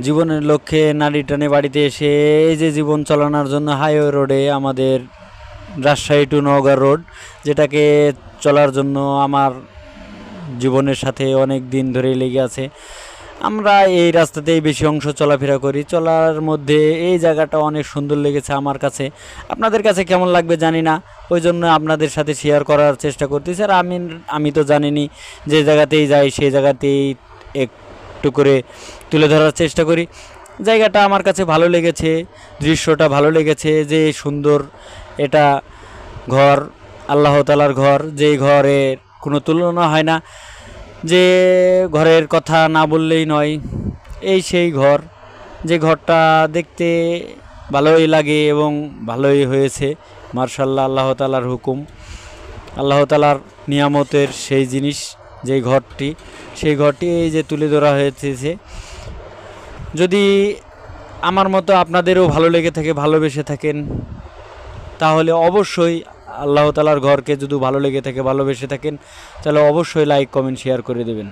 জীবনের লক্ষ্যে নারী টানে বাড়িতে এসে এই যে জীবন চালানোর জন্য হাইওয়ে রোডে আমাদের রাজশাহী টু নওগাঁ রোড, যেটাকে চলার জন্য আমার জীবনের সাথে অনেক দিন ধরেই লেগে আছে। আমরা এই রাস্তাতেই বেশি অংশ চলাফেরা করি। চলার মধ্যে এই জায়গাটা অনেক সুন্দর লেগেছে আমার কাছে। আপনাদের কাছে কেমন লাগবে জানি না, ওই জন্য আপনাদের সাথে শেয়ার করার চেষ্টা করতেছি। আর আমি তো জানিনি, যে জায়গাতেই যাই সেই জায়গাতেই একটু করে তুলে ধরার চেষ্টা করি। জায়গাটা আমার কাছে ভালো লেগেছে, দৃশ্যটা ভালো লেগেছে, যে সুন্দর এটা ঘর, আল্লাহ তাআলার ঘর, যেই ঘরের কোনো তুলনা হয় না, যে ঘরের কথা না বললেই নয়। এই সেই ঘর, যে ঘরটা দেখতে ভালোই লাগে এবং ভালোই হয়েছে। মার্শাল্লাহ, আল্লাহ তাআলার হুকুম, আল্লাহ তাআলার নিয়ামতের সেই জিনিস, যেই ঘরটি, সেই ঘরটি এই যে তুলে ধরা হয়েছে। যদি আমার মতো আপনাদেরও ভালো লেগে থাকে, ভালোবেসে থাকেন, তাহলে অবশ্যই আল্লাহ তাআলার ঘরকে যদি ভালো লেগে থাকে, ভালোবেসে থাকেন, তাহলে অবশ্যই লাইক কমেন্ট শেয়ার করে দেবেন।